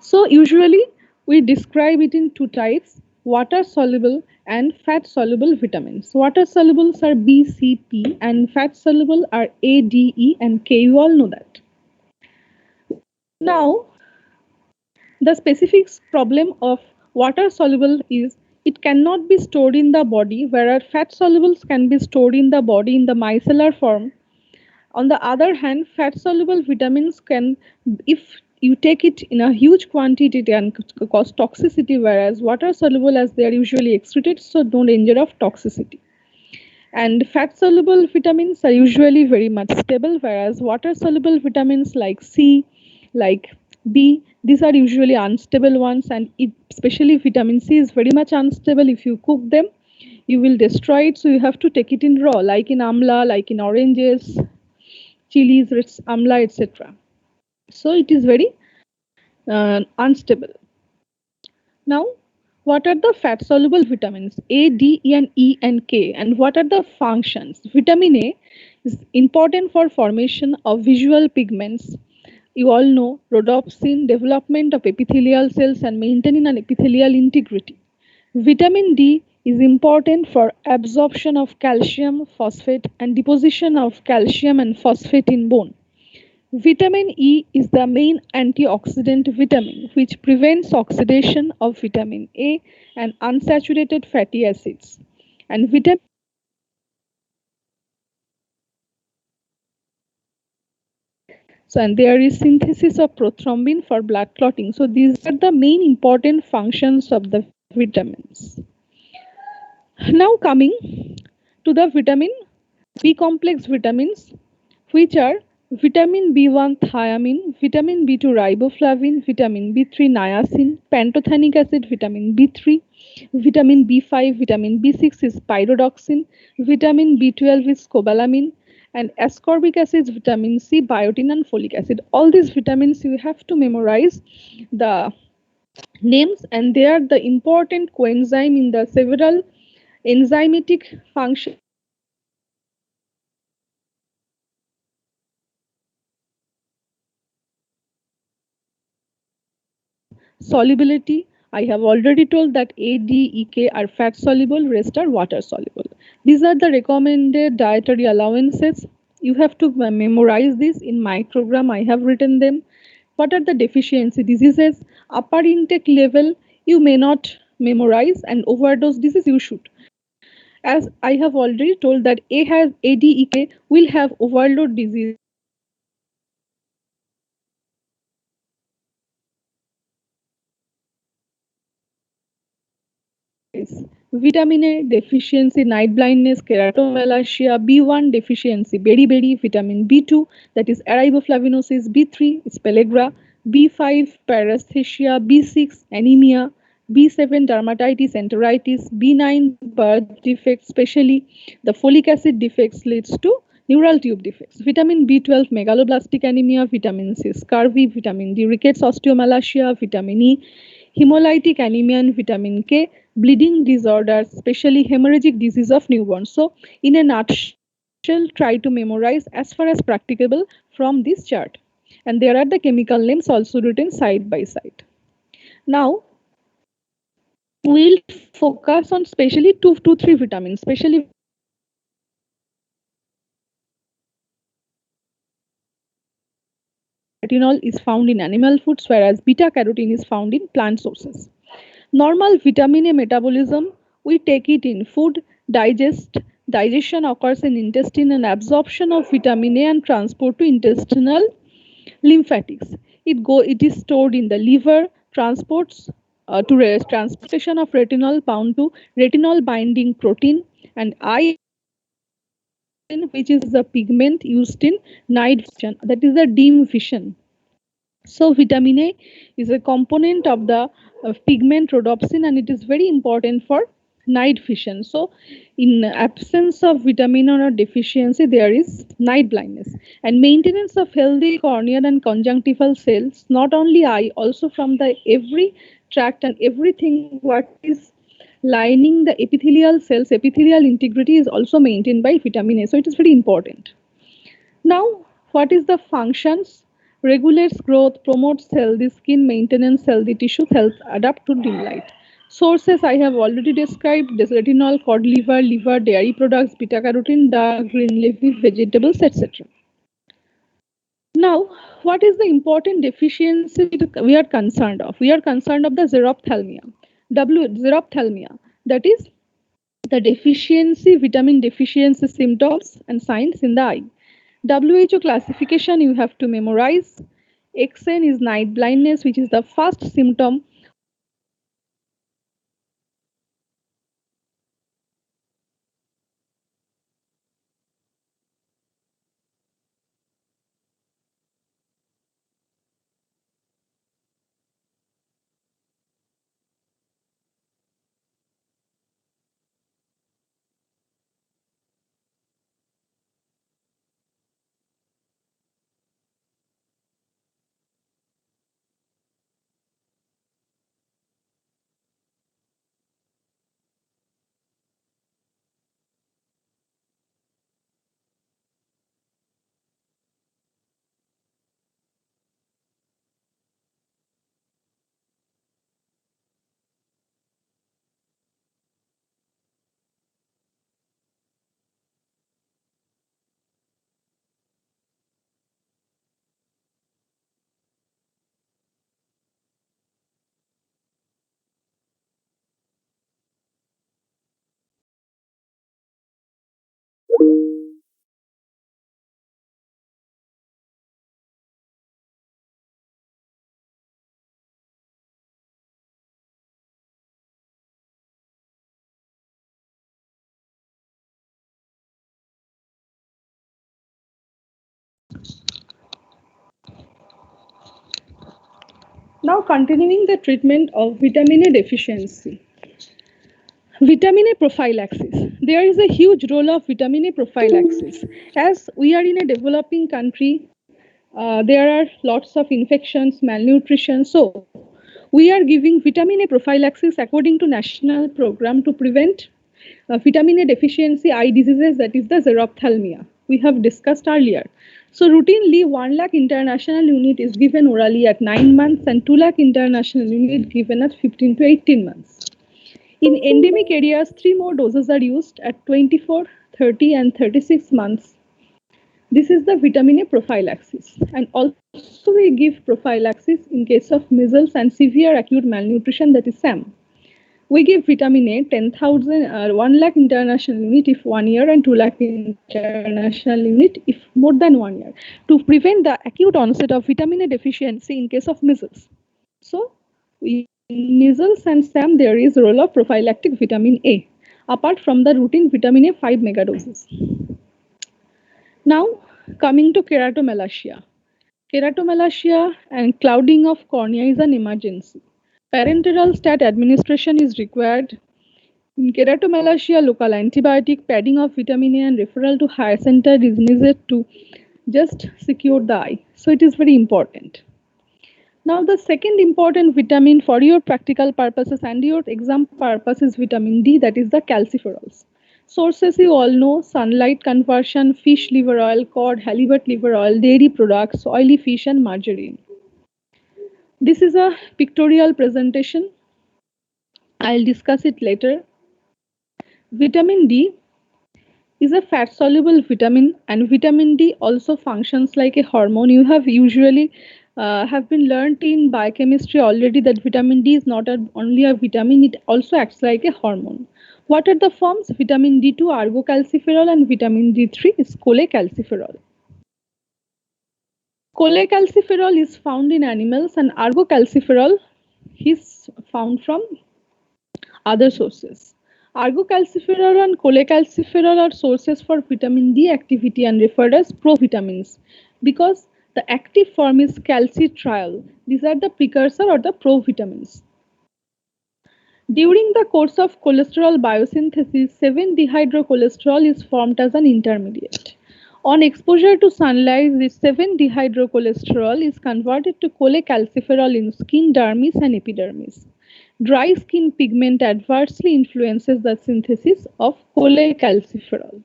So usually we describe it in two types, water soluble and fat soluble vitamins. Water solubles are B, C, P and fat soluble are A, D, E and K. You all know that. Now the specific problem of water soluble is it cannot be stored in the body, whereas fat solubles can be stored in the body in the micellar form. On the other hand, fat soluble vitamins can, if you take it in a huge quantity, it can cause toxicity, whereas water soluble, as they are usually excreted, so no danger of toxicity. And fat soluble vitamins are usually very much stable, whereas water soluble vitamins like C, like B, these are usually unstable ones, and especially vitamin C is very much unstable. If you cook them, you will destroy it, so you have to take it in raw, like in amla, like in oranges, chilies, amla, etc. So it is very unstable. Now, what are the fat soluble vitamins A, D, E, and E and K, and what are the functions? Vitamin A is important for formation of visual pigments. You all know rhodopsin, development of epithelial cells, and maintaining an epithelial integrity. Vitamin D is important for absorption of calcium, phosphate, and deposition of calcium and phosphate in bone. Vitamin E is the main antioxidant vitamin which prevents oxidation of vitamin A and unsaturated fatty acids. And vitamin so and there is synthesis of prothrombin for blood clotting. So these are the main important functions of the vitamins. Now coming to the vitamin B complex vitamins, which are vitamin B1 thiamine, vitamin B2 riboflavin, vitamin B3 niacin, pantothenic acid, vitamin B3, vitamin B5, vitamin B6 is pyridoxine, vitamin B12 is cobalamin, and ascorbic acid is vitamin C, biotin, and folic acid. All these vitamins you have to memorize the names, and they are the important coenzyme in the several enzymatic functions solubility. I have already told that A, D, E, K are fat soluble, rest are water soluble. These are the recommended dietary allowances. You have to memorize this in microgram. I have written them. What are the deficiency diseases? Upper intake level you may not memorize, and overdose disease you should. As I have already told that A has ADEK will have overload disease. Vitamin A deficiency, night blindness, keratomalacia, B1 deficiency, beriberi, vitamin B2, that is araboflavinosis, B3 is pellagra, B5 paresthesia, B6 anemia, B7 dermatitis, enteritis, B9 birth defects, especially the folic acid defects leads to neural tube defects. Vitamin B12 megaloblastic anemia, vitamin C scurvy, vitamin D rickets osteomalacia, vitamin E hemolytic anemia, and vitamin K bleeding disorders, especially hemorrhagic disease of newborn. So in a nutshell, try to memorize as far as practicable from this chart. And there are the chemical names also written side by side. Now we'll focus on specially two, three vitamins, especially retinol is found in animal foods, whereas beta carotene is found in plant sources. Normal vitamin A metabolism, we take it in food, digestion occurs in intestine, and absorption of vitamin A and transport to intestinal lymphatics. It is stored in the liver, transports transportation of retinol bound to retinol binding protein, and I, which is the pigment used in night vision, that is the dim vision. So vitamin A is a component of the pigment rhodopsin, and it is very important for night vision. So in absence of vitamin or deficiency, there is night blindness. And maintenance of healthy corneal and conjunctival cells, not only eye, also from the every tract and everything what is lining the epithelial cells, epithelial integrity is also maintained by vitamin A. So it is very important. Now, what is the functions? regulates growth, promotes healthy skin maintenance, healthy tissues, helps adapt to dim light. Sources I have already described: this retinol, cod liver, dairy products, beta carotene, dark green leafy vegetables, etc. Now, what is the important deficiency we are concerned of? We are concerned of the xerophthalmia. Xerophthalmia, that is the deficiency, vitamin deficiency symptoms and signs in the eye. WHO classification you have to memorize. XN is night blindness, which is the first symptom. Now, continuing the treatment of vitamin A deficiency. Vitamin A prophylaxis. There is a huge role of vitamin A prophylaxis. As we are in a developing country, there are lots of infections, malnutrition. So, we are giving vitamin A prophylaxis according to national program to prevent vitamin A deficiency eye diseases, that is the xerophthalmia we have discussed earlier. So routinely 1 lakh international unit is given orally at 9 months and 2 lakh international unit given at 15 to 18 months. In endemic areas, 3 more doses are used at 24, 30 and 36 months. This is the vitamin A prophylaxis. And also we give prophylaxis in case of measles and severe acute malnutrition, that is SAM. We give vitamin A 10,000, 1 lakh international unit if 1 year and 2 lakh international unit if more than 1 year to prevent the acute onset of vitamin A deficiency in case of measles. So, in measles and SAM, there is a role of prophylactic vitamin A apart from the routine vitamin A 5 megadoses. Now, coming to keratomalacia. Keratomalacia and clouding of cornea is an emergency. Parenteral stat administration is required. In keratomalacia, local antibiotic, padding of vitamin A, and referral to higher center is needed to just secure the eye. So it is very important. Now, the second important vitamin for your practical purposes and your exam purpose is vitamin D, that is the calciferols. Sources you all know: sunlight conversion, fish liver oil, cod, halibut liver oil, dairy products, oily fish, and margarine. This is a pictorial presentation. I'll discuss it later. Vitamin D is a fat soluble vitamin, and vitamin D also functions like a hormone. You have usually have been learned in biochemistry already that vitamin D is not only a vitamin, it also acts like a hormone. What are the forms? Vitamin D2 argocalciferol and vitamin D3 is cholecalciferol. Cholecalciferol is found in animals and argocalciferol is found from other sources. Argocalciferol and cholecalciferol are sources for vitamin D activity and referred as provitamins because the active form is calcitriol. These are the precursor or the provitamins. During the course of cholesterol biosynthesis, 7-dehydrocholesterol is formed as an intermediate. On exposure to sunlight, this 7-dehydrocholesterol is converted to cholecalciferol in skin, dermis, and epidermis. Dry skin pigment adversely influences the synthesis of cholecalciferol.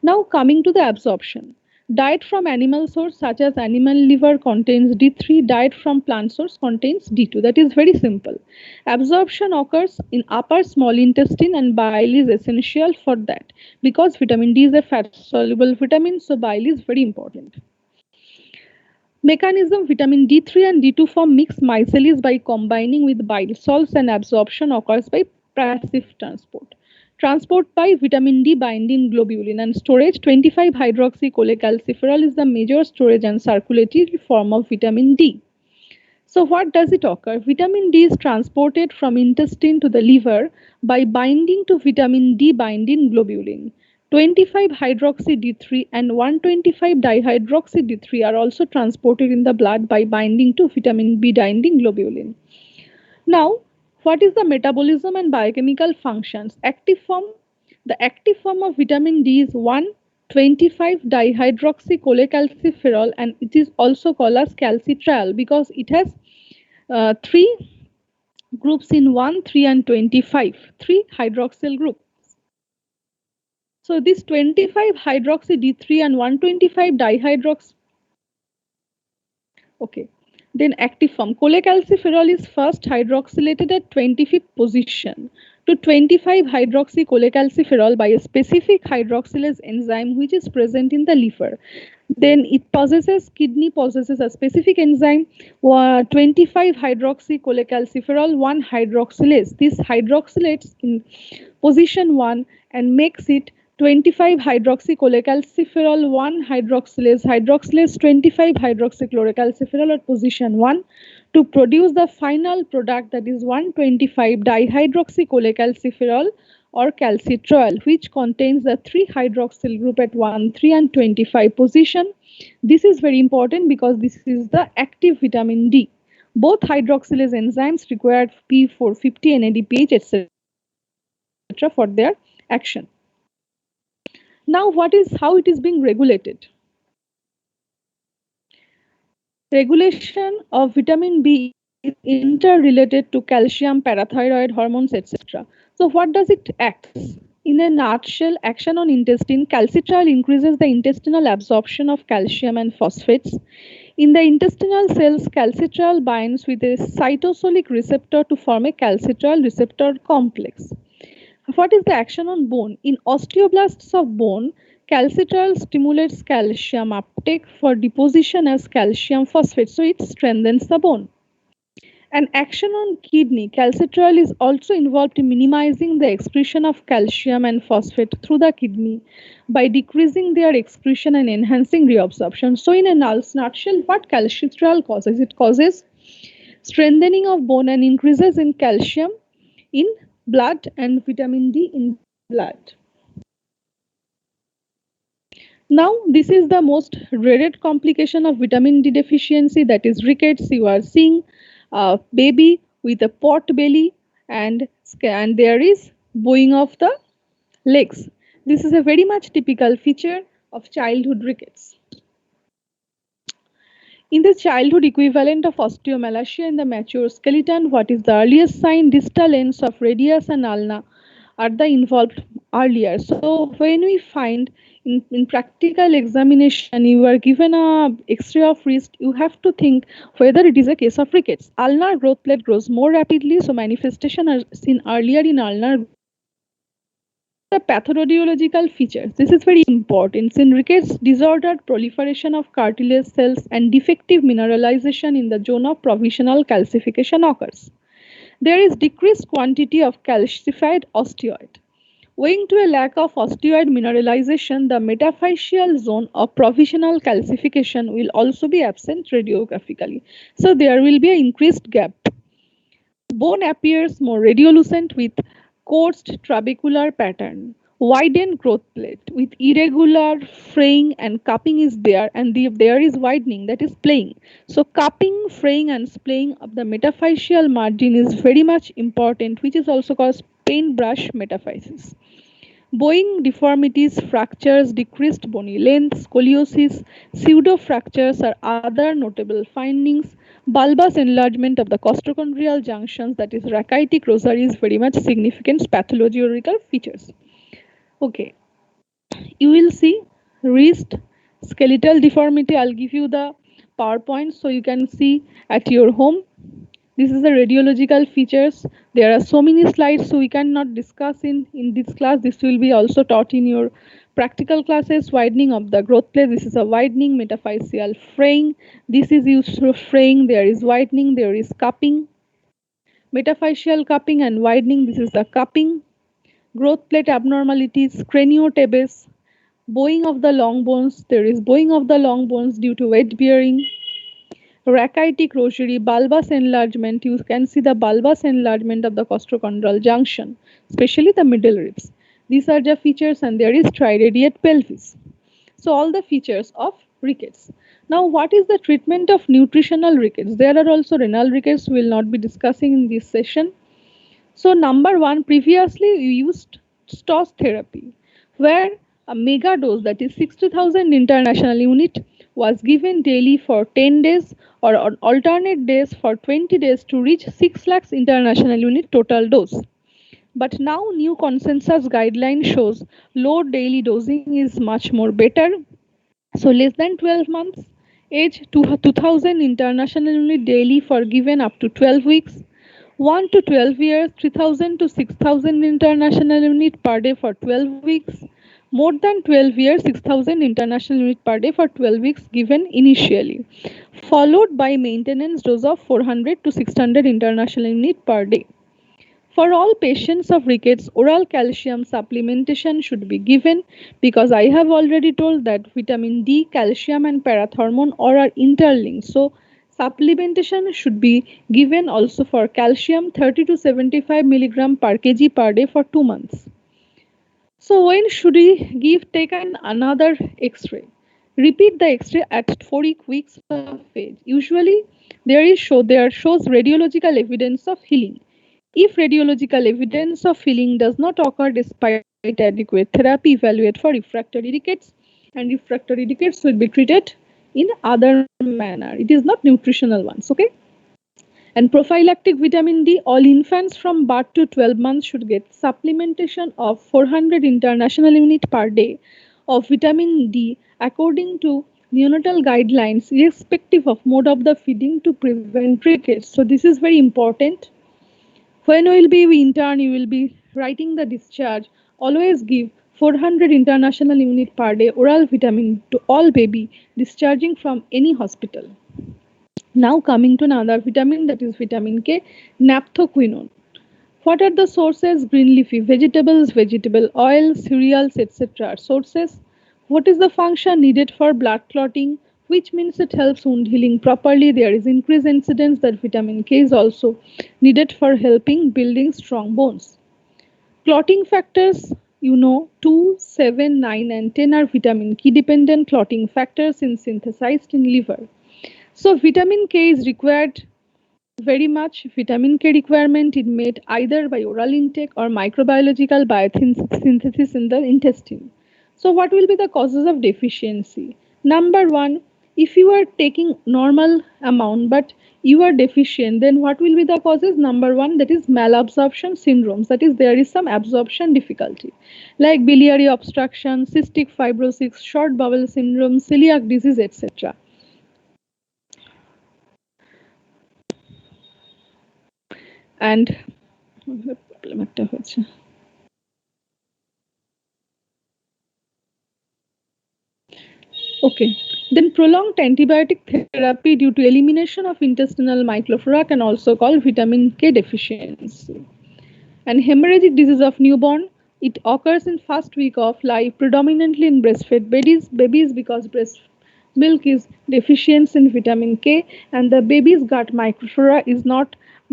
Now coming to the absorption. Diet from animal source such as animal liver contains D3, diet from plant source contains D2. That is very simple. Absorption occurs in upper small intestine and bile is essential for that because vitamin D is a fat soluble vitamin, so bile is very important. Mechanism: vitamin D3 and D2 form mixed micelles by combining with bile salts, and absorption occurs by passive transport. Transport by vitamin D binding globulin and storage: 25-hydroxycholecalciferol is the major storage and circulatory form of vitamin D. So what does it occur? Vitamin D is transported from intestine to the liver by binding to vitamin D binding globulin. 25-hydroxy D3 and 125 dihydroxy D3 are also transported in the blood by binding to vitamin B binding globulin. Now, what is the metabolism and biochemical functions? Active form. The active form of vitamin D is 1,25 dihydroxycholecalciferol, and it is also called as calcitriol because it has three groups in 1, 3 and 25, three hydroxyl groups. So this 25 hydroxy D3 and 125 dihydroxy. Okay. Then active form. Cholecalciferol is first hydroxylated at 25th position to 25 hydroxy cholecalciferol by a specific hydroxylase enzyme which is present in the liver. Then it possesses, kidney possesses a specific enzyme 25 hydroxy cholecalciferol 1 hydroxylase. This hydroxylates in position 1 and makes it 25 hydroxycholecalciferol 1 hydroxylase 25 hydroxychlorocalciferol at position 1 to produce the final product, that is 125 dihydroxycholecalciferol or calcitriol, which contains the 3 hydroxyl group at 1, 3 and 25 position. This is very important because this is the active vitamin D. Both hydroxylase enzymes require P450, NADPH, etc. for their action. Now, how it is being regulated? Regulation of vitamin B is interrelated to calcium, parathyroid hormones, etc. So what does it act? In a nutshell, action on intestine: calcitriol increases the intestinal absorption of calcium and phosphates. In the intestinal cells, calcitriol binds with a cytosolic receptor to form a calcitriol receptor complex. What is the action on bone? In osteoblasts of bone, calcitriol stimulates calcium uptake for deposition as calcium phosphate, so it strengthens the bone. An action on kidney: calcitriol is also involved in minimizing the excretion of calcium and phosphate through the kidney by decreasing their excretion and enhancing reabsorption. So in a nutshell, what calcitriol causes? It causes strengthening of bone and increases in calcium in blood and vitamin D in blood. Now, this is the most dreaded complication of vitamin D deficiency, that is rickets. You are seeing a baby with a pot belly and there is bowing of the legs. This is a very much typical feature of childhood rickets. In the childhood equivalent of osteomalacia in the mature skeleton, what is the earliest sign? Distal ends of radius and ulna are the involved earlier. So when we find in practical examination, you are given a X-ray of wrist, you have to think whether it is a case of rickets. Ulnar growth plate grows more rapidly, so manifestation are seen earlier in ulnar. The pathologically features. This is very important. In rickets, disordered proliferation of cartilage cells and defective mineralization in the zone of provisional calcification occurs. There is decreased quantity of calcified osteoid. Owing to a lack of osteoid mineralization, the metaphyseal zone of provisional calcification will also be absent radiographically. So there will be an increased gap. Bone appears more radiolucent with coursed trabecular pattern. Widened growth plate with irregular fraying and cupping is there, and there is widening, that is splaying. So cupping, fraying and splaying of the metaphyseal margin is very much important, which is also called paintbrush metaphysis. Bowing deformities, fractures, decreased bony length, scoliosis, pseudofractures are other notable findings. Bulbous enlargement of the costochondrial junctions, that is rachitic rosary, is very much significant pathological features. Okay, you will see wrist Skeletal deformity, I'll give you the PowerPoint so you can see at your home. This is the radiological features. There are so many slides, so we cannot discuss in this class. This will be also taught in your practical classes. Widening of the growth plate. This is a widening metaphyseal fraying. This is used for fraying. There is widening. There is cupping. Metaphyseal cupping and widening. This is the cupping. Growth plate abnormalities. Craniotabes. Bowing of the long bones. There is bowing of the long bones due to weight bearing. Rachitic rosary, bulbous enlargement. You can see the bulbous enlargement of the costochondral junction, especially the middle ribs. These are the features, and there is triradiate pelvis. So all the features of rickets. Now, what is the treatment of nutritional rickets? There are also renal rickets we will not be discussing in this session. So number one, previously you used STOS therapy, where a mega dose, that is 60,000 international unit, was given daily for 10 days or on alternate days for 20 days to reach 6 lakhs international unit total dose. But now new consensus guideline shows low daily dosing is much more better. So less than 12 months, age to 2000 international unit daily for given up to 12 weeks. 1 to 12 years, 3000 to 6000 international unit per day for 12 weeks. More than 12 years, 6000 international unit per day for 12 weeks given initially, followed by maintenance dose of 400 to 600 international unit per day. For all patients of rickets, oral calcium supplementation should be given because I have already told that vitamin D, calcium and parathormone are interlinked. So supplementation should be given also for calcium 30 to 75 milligram per kg per day for 2 months. So when should we take another X-ray? Repeat the X-ray at 4 weeks of age. Usually there shows radiological evidence of healing. If radiological evidence of healing does not occur despite adequate therapy, evaluate for refractory rickets, and refractory rickets will be treated in other manner. It is not nutritional ones, okay? And prophylactic vitamin D, all infants from birth to 12 months should get supplementation of 400 international unit per day of vitamin D according to neonatal guidelines, irrespective of mode of the feeding to prevent rickets. So this is very important. When you will be intern, you will be writing the discharge. Always give 400 international unit per day oral vitamin to all baby discharging from any hospital. Now coming to another vitamin, that is vitamin K, naphthoquinone. What are the sources? Green leafy vegetables, vegetable oil, cereals, etc. Sources. What is the function needed for blood clotting? Which means it helps wound healing properly. There is increased incidence that vitamin K is also needed for helping building strong bones. Clotting factors, 2, 7, 9 and 10 are vitamin K dependent clotting factors in synthesized in liver. So vitamin K is required very much. Vitamin K requirement is made either by oral intake or microbiological biosynthesis in the intestine. So what will be the causes of deficiency? Number one, if you are taking normal amount but you are deficient, then what will be the causes? Number one, that is malabsorption syndromes, that is there is some absorption difficulty like biliary obstruction, cystic fibrosis, short bowel syndrome, celiac disease, etc. And problem একটা হয়েছে Okay, then prolonged antibiotic therapy due to elimination of intestinal microflora can also call vitamin K deficiency. And hemorrhagic disease of newborn, it occurs in first week of life, predominantly in breastfed babies because breast milk is deficient in vitamin K, and the baby's gut microflora is not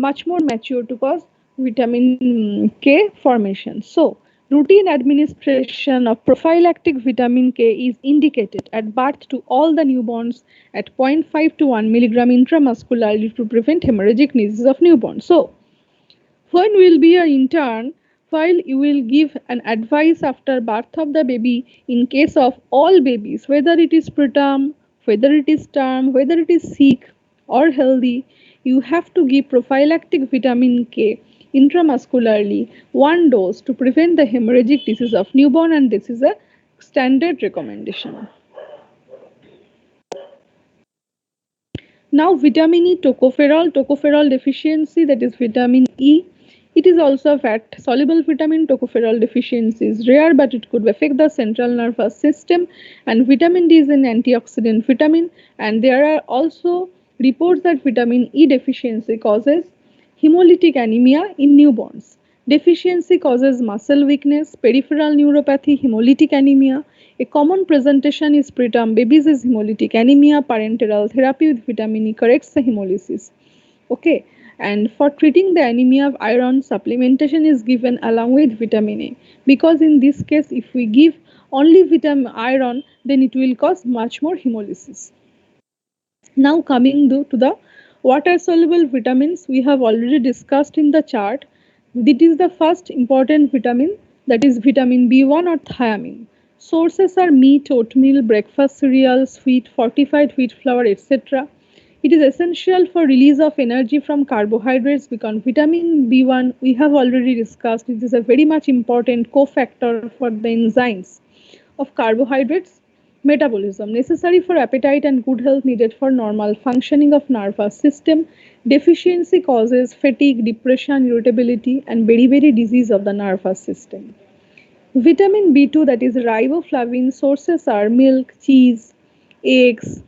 much more mature to cause vitamin K formation. So routine administration of prophylactic vitamin K is indicated at birth to all the newborns at 0.5 to 1 milligram intramuscularly to prevent hemorrhagic disease of newborn. So when will be an intern, while you will give an advice after birth of the baby in case of all babies, whether it is preterm, whether it is term, whether it is sick or healthy, you have to give prophylactic vitamin K intramuscularly 1 dose to prevent the hemorrhagic disease of newborn, and this is a standard recommendation. Now, vitamin E tocopherol deficiency, that is vitamin E. It is also a fat soluble vitamin. Tocopherol deficiency is rare, but it could affect the central nervous system. And vitamin D is an antioxidant vitamin. And there are also reports that vitamin E deficiency causes hemolytic anemia in newborns. Deficiency causes muscle weakness, peripheral neuropathy, hemolytic anemia. A common presentation is preterm babies is hemolytic anemia. Parenteral therapy with vitamin E corrects the hemolysis. Okay, and for treating the anemia of iron, supplementation is given along with vitamin A, because in this case, if we give only vitamin iron, then it will cause much more hemolysis. Now coming to the water soluble vitamins, we have already discussed in the chart. This is the first important vitamin, that is vitamin B1 or thiamine. Sources are meat, oatmeal, breakfast cereals, wheat, fortified wheat flour, etc. It is essential for release of energy from carbohydrates because vitamin B1 we have already discussed. It is a very much important cofactor for the enzymes of carbohydrates metabolism necessary for appetite and good health needed for normal functioning of nervous system. Deficiency causes fatigue, depression, irritability and beriberi disease of the nervous system. Vitamin B2, that is riboflavin, sources are milk, cheese, eggs,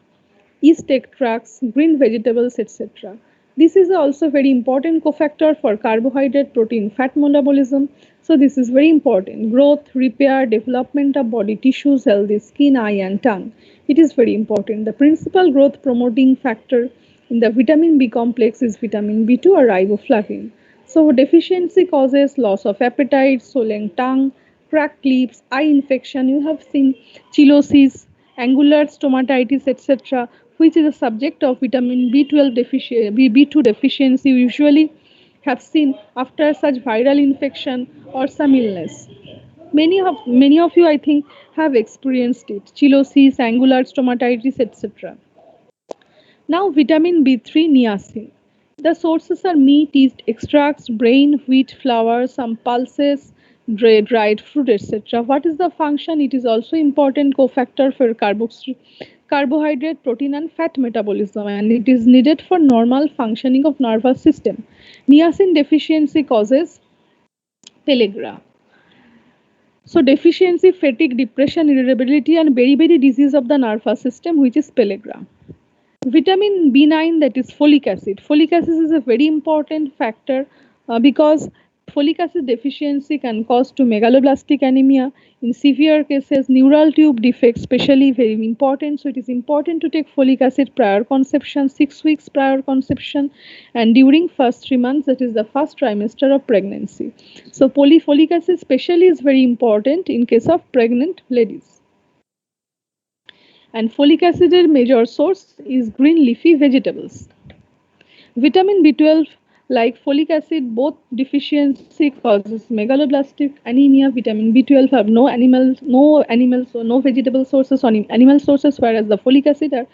yeast extracts, green vegetables, etc. This is also very important cofactor for carbohydrate, protein, fat metabolism. So this is very important. Growth, repair, development of body tissues, healthy skin, eye and tongue. It is very important. The principal growth promoting factor in the vitamin B complex is vitamin B2 or riboflavin. So deficiency causes loss of appetite, swollen tongue, cracked lips, eye infection. You have seen chillosis, angular stomatitis, etc., which is a subject of vitamin B12 deficiency, B2 deficiency. You usually have seen after such viral infection or some illness. Many of you, I think, have experienced it. Chillosis, angular stomatitis, etc. Now, vitamin B3 niacin. The sources are meat, yeast extracts, brain, wheat flour, some pulses, dried fruit, etc. What is the function? It is also important cofactor for carbohydrate, protein, and fat metabolism, and it is needed for normal functioning of nervous system. Niacin deficiency causes pellagra. So deficiency, fatigue, depression, irritability, and beriberi disease of the nervous system, which is pellagra. Vitamin B9, that is folic acid. Folic acid is a very important factor because folic acid deficiency can cause to megaloblastic anemia. In severe cases, neural tube defects, especially very important. So it is important to take folic acid prior conception, 6 weeks prior conception, and during first 3 months, that is the first trimester of pregnancy. So folic acid especially is very important in case of pregnant ladies. And folic acid major source is green leafy vegetables. Vitamin B12, like folic acid, both deficiency causes megaloblastic anemia. Vitamin B12 have no animals or no vegetable sources on animal sources, whereas the folic acid or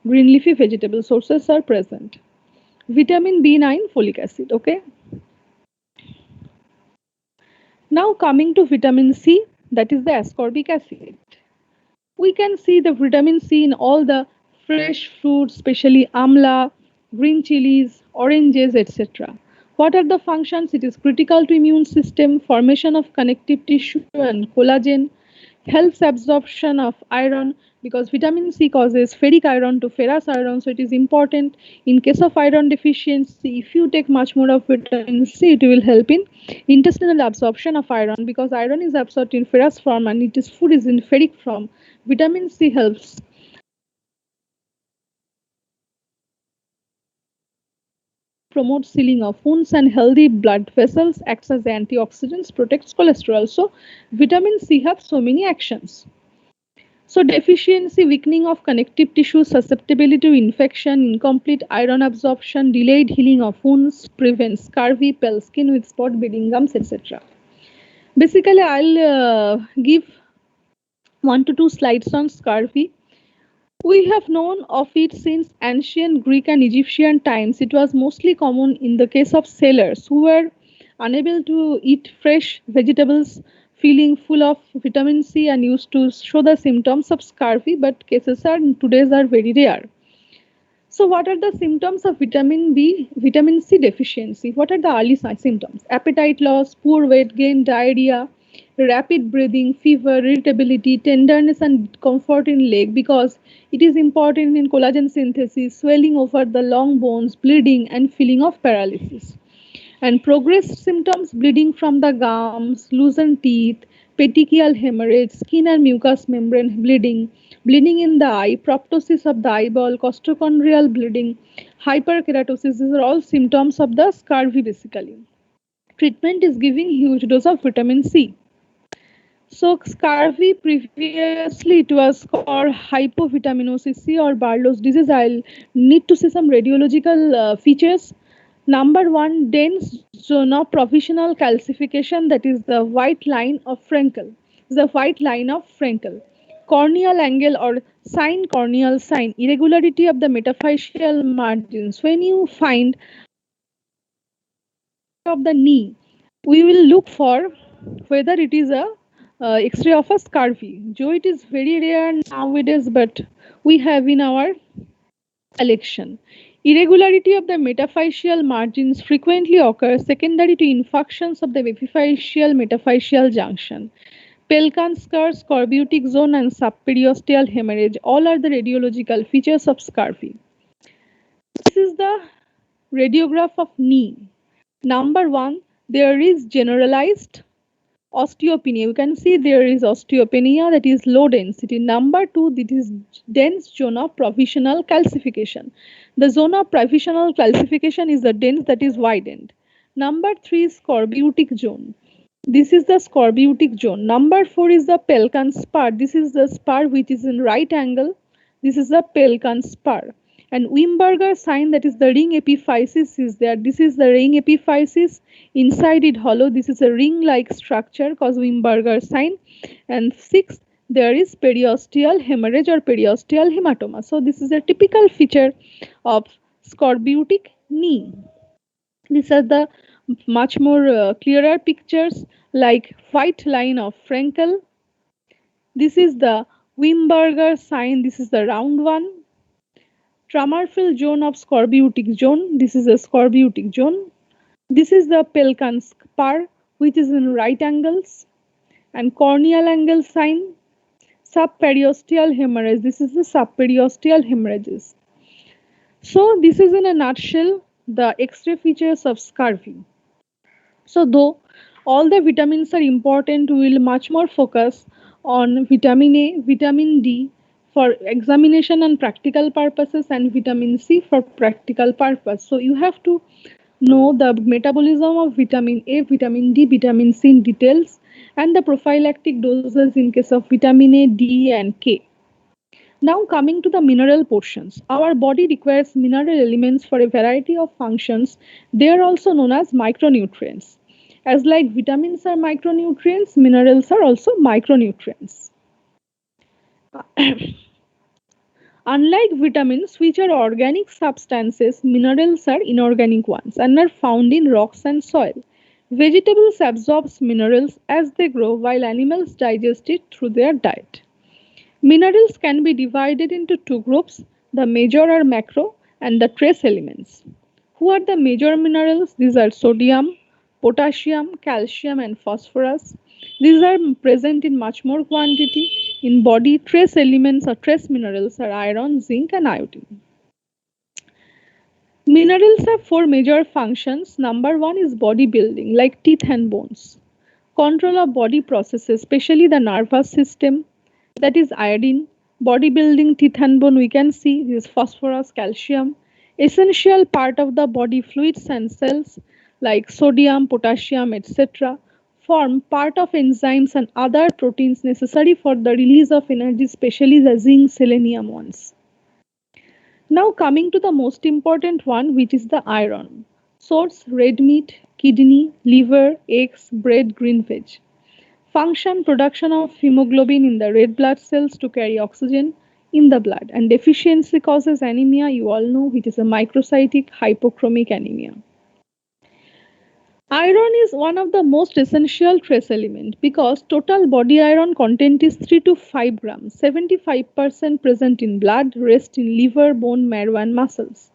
green leafy vegetable sources are present. Vitamin B9, folic acid. Okay. Now coming to vitamin C, that is the ascorbic acid. We can see the vitamin C in all the fresh fruits, especially amla, green chilies, oranges, etc. What are the functions? It is critical to immune system, formation of connective tissue and collagen, helps absorption of iron because vitamin C causes ferric iron to ferrous iron, so it is important. In case of iron deficiency, if you take much more of vitamin C, it will help in intestinal absorption of iron because iron is absorbed in ferrous form and it is food is in ferric form. Vitamin C helps promotes sealing of wounds and healthy blood vessels, acts as antioxidants, protects cholesterol. So vitamin C have so many actions. So deficiency, weakening of connective tissue, susceptibility to infection, incomplete iron absorption, delayed healing of wounds, prevents scurvy, pale skin with spot, bleeding gums, etc. Basically, I'll give 1 to 2 slides on scurvy. We have known of it since ancient Greek and Egyptian times. It was mostly common in the case of sailors who were unable to eat fresh vegetables, feeling full of vitamin C and used to show the symptoms of scurvy, but cases are today's are very rare. So, what are the symptoms of vitamin B, vitamin C deficiency? What are the early symptoms? Appetite loss, poor weight gain, diarrhea, rapid breathing, fever, irritability, tenderness and discomfort in leg because it is important in collagen synthesis, swelling over the long bones, bleeding, and feeling of paralysis. And progressed symptoms bleeding from the gums, loosened teeth, petechial hemorrhage, skin and mucous membrane bleeding, bleeding in the eye, proptosis of the eyeball, costochondrial bleeding, hyperkeratosis. These are all symptoms of the scurvy basically. Treatment is giving huge dose of vitamin C. So scurvy previously it was called hypovitaminous C or Barlow's disease. I'll need to see some radiological features. Number one, dense zona provisional calcification, that is the white line of Frankel. The white line of Frankel. Corneal angle or sign corneal sign, irregularity of the metaphyseal margins. When you find of the knee, we will look for whether it is a X-ray of a scurvy. Though it is very rare nowadays, but we have in our collection. Irregularity of the metaphyseal margins frequently occurs secondary to infarctions of the epiphyseal metaphyseal junction. Pelkan scars, scorbutic zone, and subperiosteal hemorrhage all are the radiological features of scurvy. This is the radiograph of knee. Number one, there is generalized osteopenia. You can see there is osteopenia, that is low density. Number two, it is dense zone of provisional calcification. The zone of provisional calcification is the dense that is widened. Number three is scorbutic zone. This is the scorbutic zone. Number four is the Pelkan spur. This is the spur which is in right angle. This is the Pelkan spur. And Wimberger sign, that is the ring epiphysis is there. This is the ring epiphysis. Inside it hollow. This is a ring-like structure called Wimberger sign. And sixth, there is periosteal hemorrhage or periosteal hematoma. So this is a typical feature of scorbutic knee. These are the much more clearer pictures like white line of Frankel. This is the Wimberger sign. This is the round one. Tramarfil zone of scorbutic zone. This is a scorbutic zone. This is the Pelkan spur, which is in right angles. And corneal angle sign. Subperiosteal hemorrhage. This is the subperiosteal hemorrhages. So this is in a nutshell the X-ray features of scurvy. So though all the vitamins are important, we will much more focus on vitamin A, vitamin D for examination and practical purposes, and vitamin C for practical purpose. So you have to know the metabolism of vitamin A, vitamin D, vitamin C in details, and the prophylactic doses in case of vitamin A, D and K. Now coming to the mineral portions. Our body requires mineral elements for a variety of functions. They are also known as micronutrients. As like vitamins are micronutrients, minerals are also micronutrients. Unlike vitamins, which are organic substances, minerals are inorganic ones and are found in rocks and soil. Vegetables absorb minerals as they grow, while animals digest it through their diet. Minerals can be divided into two groups, the major or macro and the trace elements. Who are the major minerals? These are sodium, potassium, calcium and phosphorus. These are present in much more quantity in body. Trace elements or trace minerals are iron, zinc and iodine. Minerals have four major functions. Number one is body building, like teeth and bones. Control of body processes, especially the nervous system, that is iodine. Body building, teeth and bone, we can see this phosphorus, calcium. Essential part of the body fluids and cells like sodium, potassium, etc. form part of enzymes and other proteins necessary for the release of energy, especially the zinc, selenium ones. Now coming to the most important one, which is the iron. Source: red meat, kidney, liver, eggs, bread, green veg. Function: production of hemoglobin in the red blood cells to carry oxygen in the blood, and deficiency causes anemia, you all know, which is a microcytic hypochromic anemia. Iron is one of the most essential trace elements because total body iron content is 3 to 5 grams, 75% present in blood, rest in liver, bone marrow and muscles.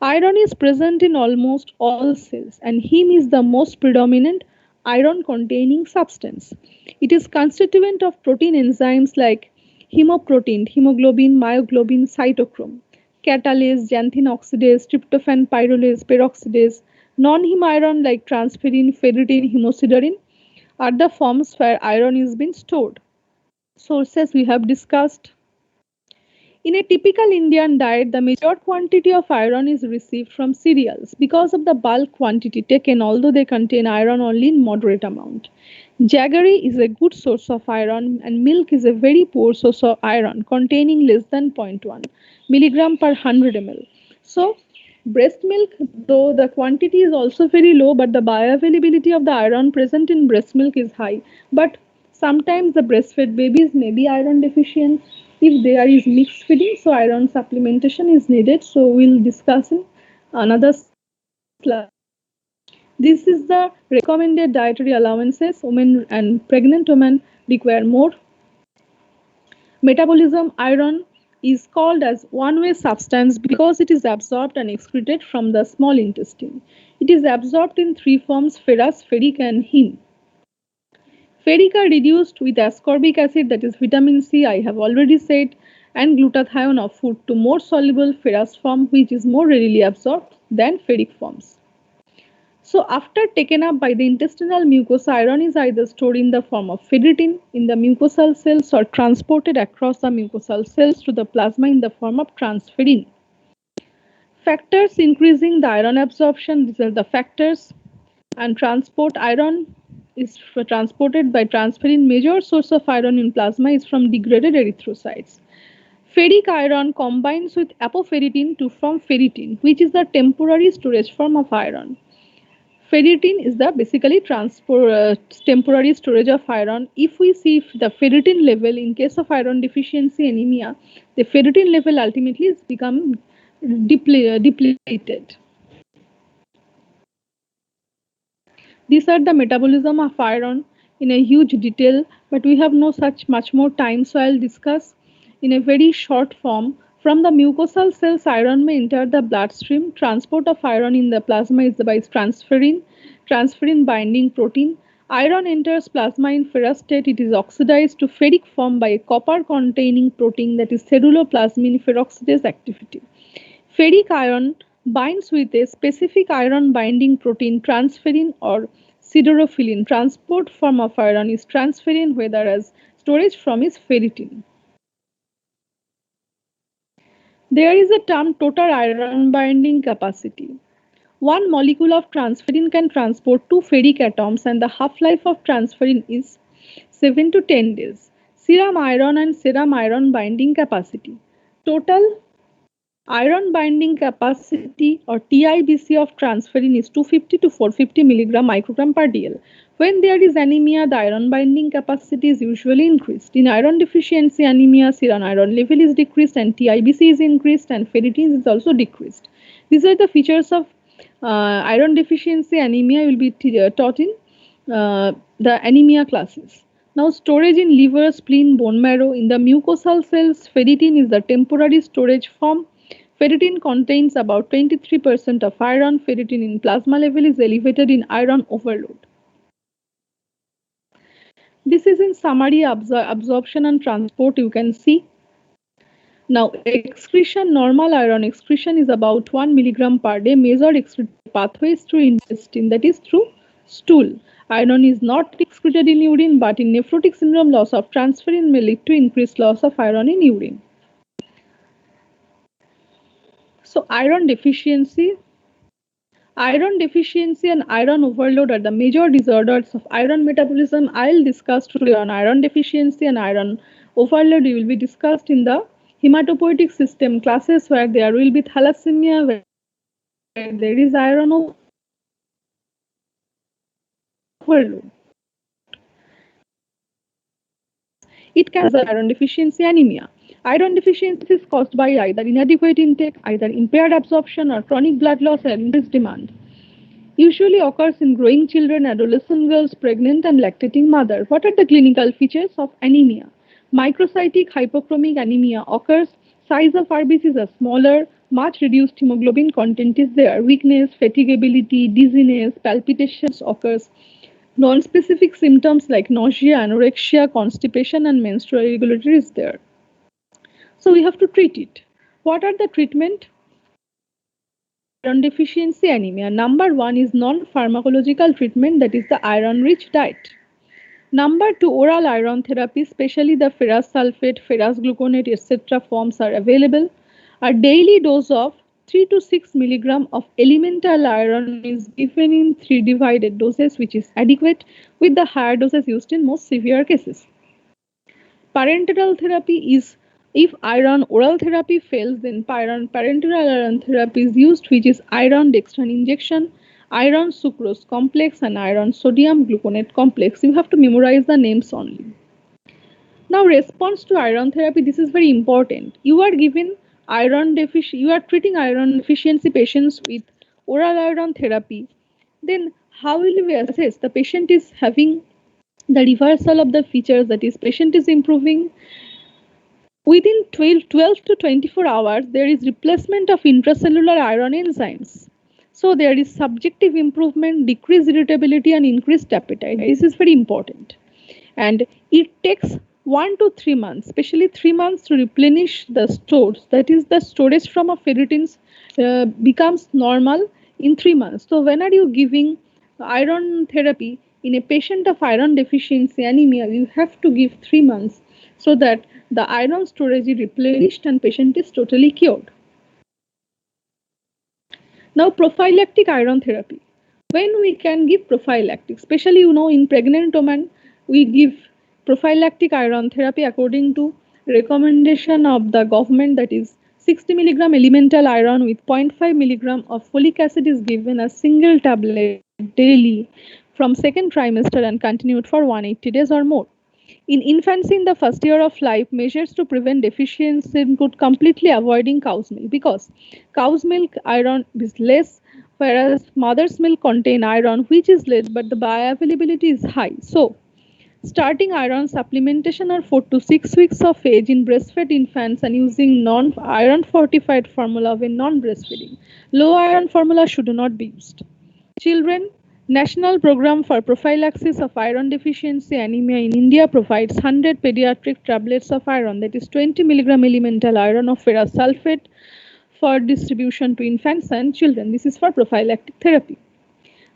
Iron is present in almost all cells and heme is the most predominant iron containing substance. It is constituent of protein enzymes like hemoprotein, hemoglobin, myoglobin, cytochrome, catalase, xanthine oxidase, tryptophan pyrrolase, peroxidase, non-heme iron like transferrin, ferritin, hemosiderin are the forms where iron is being stored. Sources we have discussed. In a typical Indian diet, the major quantity of iron is received from cereals because of the bulk quantity taken, although they contain iron only in moderate amount. Jaggery is a good source of iron and milk is a very poor source of iron containing less than 0.1 milligram per 100 ml. So breast milk, though the quantity is also very low, but the bioavailability of the iron present in breast milk is high. But sometimes the breastfed babies may be iron deficient if there is mixed feeding, so iron supplementation is needed. So we'll discuss in another slide. This is the recommended dietary allowances. Women and pregnant women require more metabolism. Iron is called as one-way substance because it is absorbed and excreted from the small intestine. It is absorbed in three forms: ferrous, ferric, and heme. Ferric are reduced with ascorbic acid, that is vitamin C, I have already said, and glutathione of food to more soluble ferrous form, which is more readily absorbed than ferric forms. So after taken up by the intestinal mucosa, iron is either stored in the form of ferritin in the mucosal cells or transported across the mucosal cells to the plasma in the form of transferrin. Factors increasing the iron absorption, these are the factors, and transport. Iron is transported by transferrin. Major source of iron in plasma is from degraded erythrocytes. Ferric iron combines with apoferritin to form ferritin, which is the temporary storage form of iron. Ferritin is the basically temporary storage of iron. If we see the ferritin level in case of iron deficiency anemia, the ferritin level ultimately is become depleted. These are the metabolism of iron in a huge detail, but we have no such much more time, so I'll discuss in a very short form. From the mucosal cells, iron may enter the bloodstream. Transport of iron in the plasma is by transferrin binding protein. Iron enters plasma in ferrous state. It is oxidized to ferric form by a copper containing protein, that is ceruloplasmin peroxidase activity. Ferric iron binds with a specific iron binding protein, transferrin or siderophilin. Transport form of iron is transferrin, whereas storage form is ferritin. There is a term total iron binding capacity. One molecule of transferrin can transport two ferric atoms and the half-life of transferrin is 7 to 10 days. Serum iron and serum iron binding capacity. Total iron binding capacity or TIBC of transferrin is 250 to 450 milligram microgram per dl. When there is anemia, the iron binding capacity is usually increased. In iron deficiency anemia, serum iron level is decreased and TIBC is increased and ferritin is also decreased. These are the features of iron deficiency anemia will be taught in the anemia classes. Now storage in liver, spleen, bone marrow. In the mucosal cells, ferritin is the temporary storage form. Ferritin contains about 23% of iron. Ferritin in plasma level is elevated in iron overload. This is in summary absorption and transport you can see. Now excretion, normal iron excretion is about 1 milligram per day. Major excretion pathways through intestine, that is through stool. Iron is not excreted in urine, but in nephrotic syndrome loss of transferrin may lead to increased loss of iron in urine. So iron deficiency and iron overload are the major disorders of iron metabolism. I'll discuss today on iron deficiency and iron overload. It will be discussed in the hematopoietic system classes where there will be thalassemia, where there is iron overload. It can cause iron deficiency anemia. Iron deficiency is caused by either inadequate intake, either impaired absorption, or chronic blood loss and increased demand. Usually occurs in growing children, adolescent girls, pregnant and lactating mother. What are the clinical features of anemia? Microcytic hypochromic anemia occurs. Size of RBCs are smaller. Much reduced hemoglobin content is there. Weakness, fatigability, dizziness, palpitations occurs. Non-specific symptoms like nausea, anorexia, constipation, and menstrual irregularity is there. So we have to treat it. What are the treatment? Iron deficiency anemia. Number one is non-pharmacological treatment, that is the iron-rich diet. Number two, oral iron therapy, especially the ferrous sulfate, ferrous gluconate, etc. forms are available. A daily dose of 3 to 6 milligram of elemental iron is given in 3 divided doses, which is adequate, with the higher doses used in most severe cases. Parenteral therapy is, if iron oral therapy fails, then parenteral iron therapy is used, which is iron dextran injection, iron sucrose complex, and iron sodium gluconate complex. You have to memorize the names only. Now, response to iron therapy, this is very important. You are given you are treating iron deficiency patients with oral iron therapy. Then, how will we assess the patient is having the reversal of the features, that is, patient is improving? Within 12 to 24 hours, there is replacement of intracellular iron enzymes. So there is subjective improvement, decreased irritability, and increased appetite. This is very important. And it takes 1 to 3 months, especially 3 months, to replenish the stores. That is, the storage from a ferritins becomes normal in 3 months. So when are you giving iron therapy in a patient of iron deficiency anemia? You have to give 3 months so that the iron storage is replenished and patient is totally cured. Now, prophylactic iron therapy. When we can give prophylactic, especially in pregnant women, we give prophylactic iron therapy according to recommendation of the government, that is 60 milligram elemental iron with 0.5 milligram of folic acid is given as single tablet daily from second trimester and continued for 180 days or more. In infancy, in the first year of life, measures to prevent deficiency include completely avoiding cow's milk, because cow's milk iron is less, whereas mother's milk contain iron which is less, but the bioavailability is high. So, starting iron supplementation at 4 to 6 weeks of age in breastfed infants and using non-iron fortified formula when non-breastfeeding. Low iron formula should not be used. Children, National Program for Prophylaxis of Iron Deficiency Anemia in India provides 100 pediatric tablets of iron, that is 20 milligram elemental iron of ferrous sulfate, for distribution to infants and children. This is for prophylactic therapy.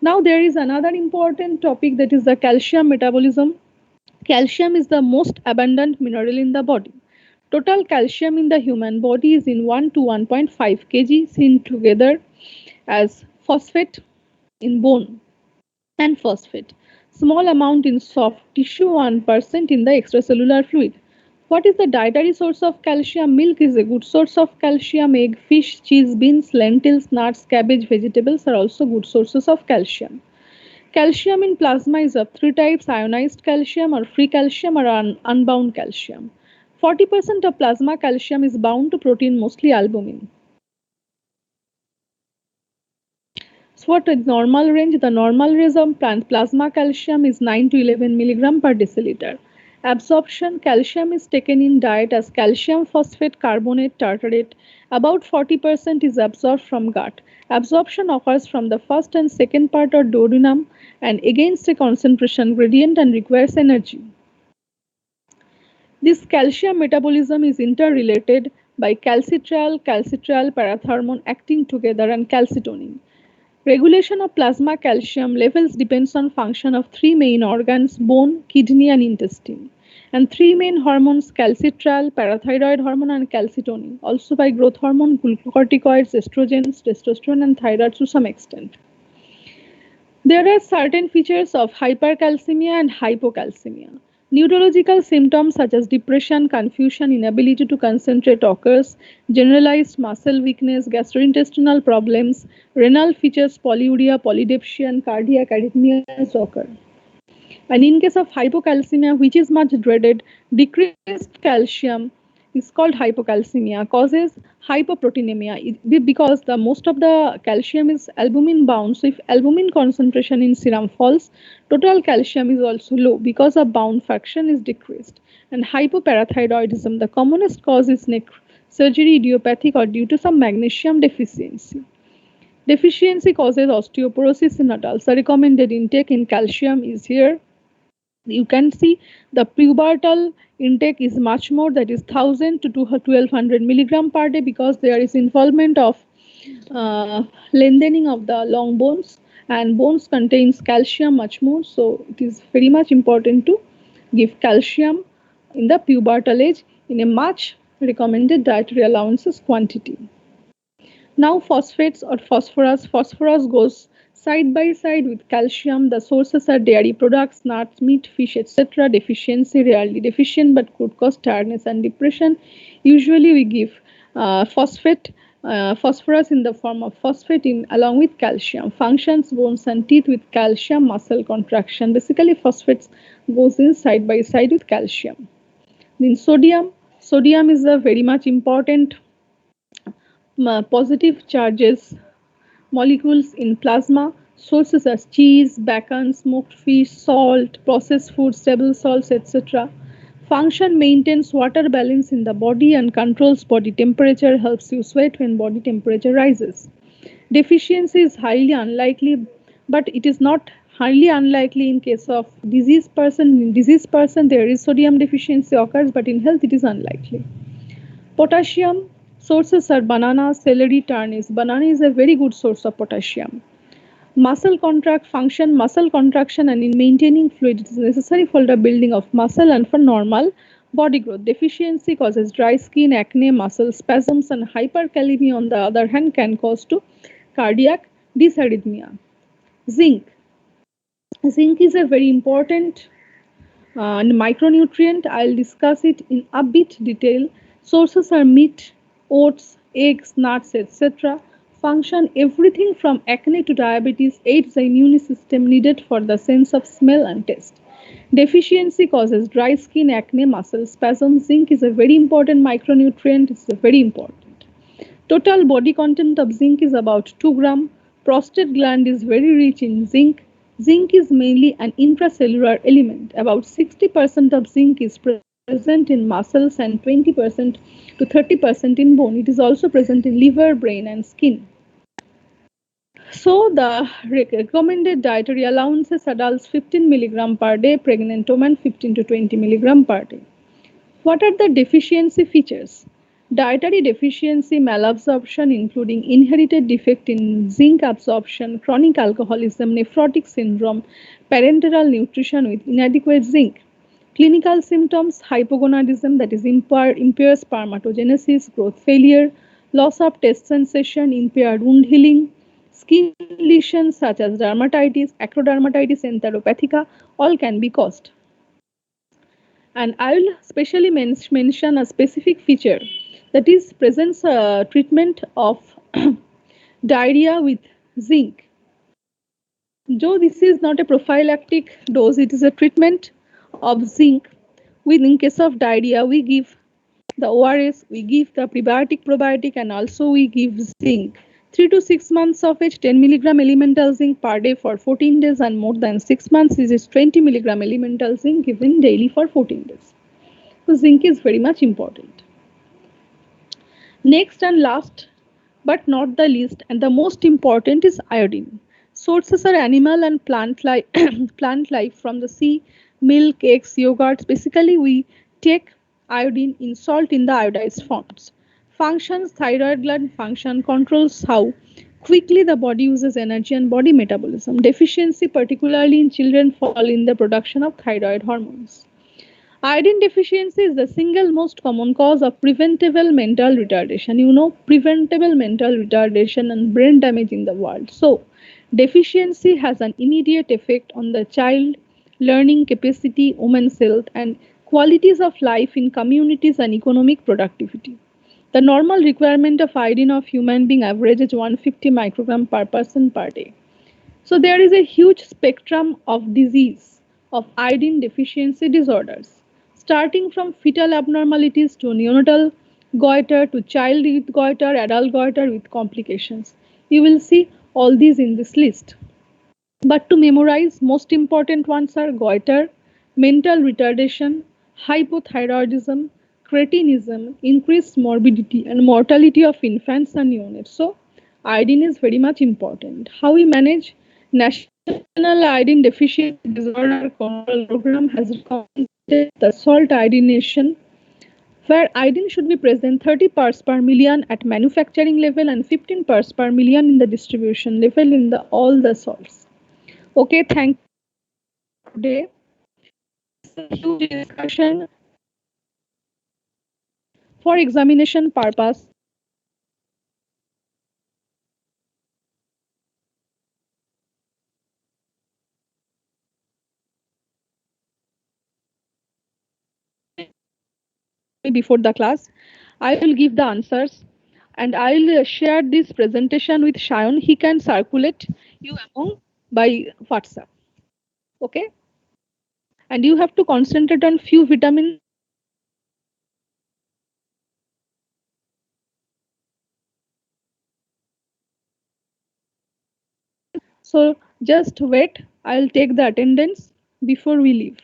Now there is another important topic, that is the calcium metabolism. Calcium is the most abundant mineral in the body. Total calcium in the human body is in 1 to 1.5 kg, seen together as phosphate in bone and phosphate. Small amount in soft tissue, 1% in the extracellular fluid. What is the dietary source of calcium? Milk is a good source of calcium. Egg, fish, cheese, beans, lentils, nuts, cabbage, vegetables are also good sources of calcium. Calcium in plasma is of three types: ionized calcium or free calcium or unbound calcium. 40% of plasma calcium is bound to protein, mostly albumin. So what is normal range? The normal range of plasma calcium is 9 to 11 milligram per deciliter. Absorption: calcium is taken in diet as calcium phosphate carbonate tartrate. About 40% is absorbed from gut. Absorption occurs from the first and second part or duodenum and against a concentration gradient and requires energy. This calcium metabolism is interrelated by calcitriol parathormone acting together and calcitonin. Regulation of plasma calcium levels depends on function of three main organs: bone, kidney, and intestine. And three main hormones: calcitriol, parathyroid hormone, and calcitonin. Also by growth hormone, glucocorticoids, estrogens, testosterone, and thyroid to some extent. There are certain features of hypercalcemia and hypocalcemia. Neurological symptoms such as depression, confusion, inability to concentrate occurs, generalized muscle weakness, gastrointestinal problems, renal features, polyuria, polydipsia, and cardiac arrhythmias occur. And in case of hypocalcemia, which is much dreaded, decreased calcium is called hypocalcemia, causes hypoproteinemia because the most of the calcium is albumin bound. So if albumin concentration in serum falls, total calcium is also low because of bound fraction is decreased. And hypoparathyroidism, the commonest cause is neck surgery, idiopathic or due to some magnesium deficiency. Deficiency causes osteoporosis in adults. The recommended intake in calcium is here. You can see the pubertal intake is much more, that is 1000 to 1200 milligram per day, because there is involvement of uh, lengthening of the long bones, and bones contains calcium much more, so it is very much important to give calcium in the pubertal age in a much recommended dietary allowances quantity. Now phosphates or phosphorus goes side by side with calcium. The sources are dairy products, nuts, meat, fish, etc. Deficiency, rarely deficient but could cause tiredness and depression. Usually we give phosphorus in the form of phosphate in along with calcium. Functions bones and teeth with calcium, muscle contraction. Basically phosphates goes in side by side with calcium. Then sodium. Sodium is a very much important positive charges molecules in plasma. Sources are cheese, bacon, smoked fish, salt, processed foods, table salts, etc. Function maintains water balance in the body and controls body temperature, helps you sweat when body temperature rises. Deficiency is highly unlikely, but it is not highly unlikely in case of diseased person. In diseased person, there is sodium deficiency occurs, but in health, it is unlikely. Potassium sources are banana, celery, turnip. Banana is a very good source of potassium. Muscle contract function, muscle contraction, and in maintaining fluid, it is necessary for the building of muscle and for normal body growth. Deficiency causes dry skin, acne, muscle spasms, and hyperkalemia on the other hand can cause to cardiac dysarrhythmia. Zinc. Zinc is a very important micronutrient. I'll discuss it in a bit detail. Sources are meat, oats, eggs, nuts, etc. Function everything from acne to diabetes, aids the immune system needed for the sense of smell and taste. Deficiency causes dry skin, acne, muscle spasm. Zinc is a very important micronutrient. It's very important. Total body content of zinc is about 2 gram. Prostate gland is very rich in zinc. Zinc is mainly an intracellular element. About 60% of zinc is present in muscles and 20% to 30% in bone. It is also present in liver, brain, and skin. So the recommended dietary allowances: adults 15 milligram per day, pregnant women 15 to 20 milligram per day. What are the deficiency features? Dietary deficiency, malabsorption, including inherited defect in zinc absorption, chronic alcoholism, nephrotic syndrome, parenteral nutrition with inadequate zinc. Clinical symptoms: hypogonadism, that is impaired spermatogenesis, growth failure, loss of taste sensation, impaired wound healing, skin lesions such as dermatitis, acrodermatitis enteropathica, all can be caused. And I will specially mention a specific feature, that is presence treatment of diarrhea with zinc. Though this is not a prophylactic dose, it is a treatment of zinc. In case of diarrhea, we give the ORS, we give the prebiotic, probiotic, and also we give zinc. 3 to 6 months of age, 10 milligram elemental zinc per day for 14 days, and more than 6 months is 20 milligram elemental zinc given daily for 14 days. So zinc is very much important. Next and last but not the least and the most important is iodine. Sources are animal and plant life, plant life from the sea, milk, eggs, yogurts. Basically, we take iodine in salt in the iodized forms. Functions: thyroid gland function, controls how quickly the body uses energy and body metabolism. Deficiency, particularly in children, fall in the production of thyroid hormones. Iodine deficiency is the single most common cause of preventable mental retardation. You know, preventable mental retardation and brain damage in the world. So, deficiency has an immediate effect on the child, learning capacity, women's health, and qualities of life in communities and economic productivity. The normal requirement of iodine of human being averages 150 microgram per person per day. So there is a huge spectrum of disease of iodine deficiency disorders. starting from fetal abnormalities to neonatal goiter to child with goiter, adult goiter with complications. You will see all these in this list. But to memorize, most important ones are goiter, mental retardation, hypothyroidism, cretinism, increased morbidity and mortality of infants and neonates. So, iodine is very much important. How we manage National Iodine Deficiency Disorder Control Program has recommended the salt iodination where iodine should be present 30 parts per million at manufacturing level and 15 parts per million in the distribution level in all the salts. Okay, thank you today. Huge discussion for examination purpose. Before the class, I will give the answers and I will share this presentation with Shayon. He can circulate you among by WhatsApp. Okay, and you have to concentrate on few vitamins. So just wait. I'll take the attendance before we leave.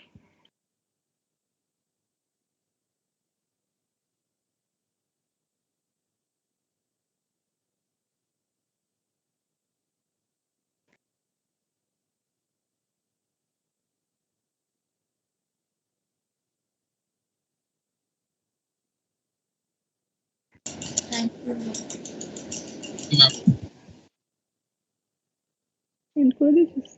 End করে দিয়েছিস?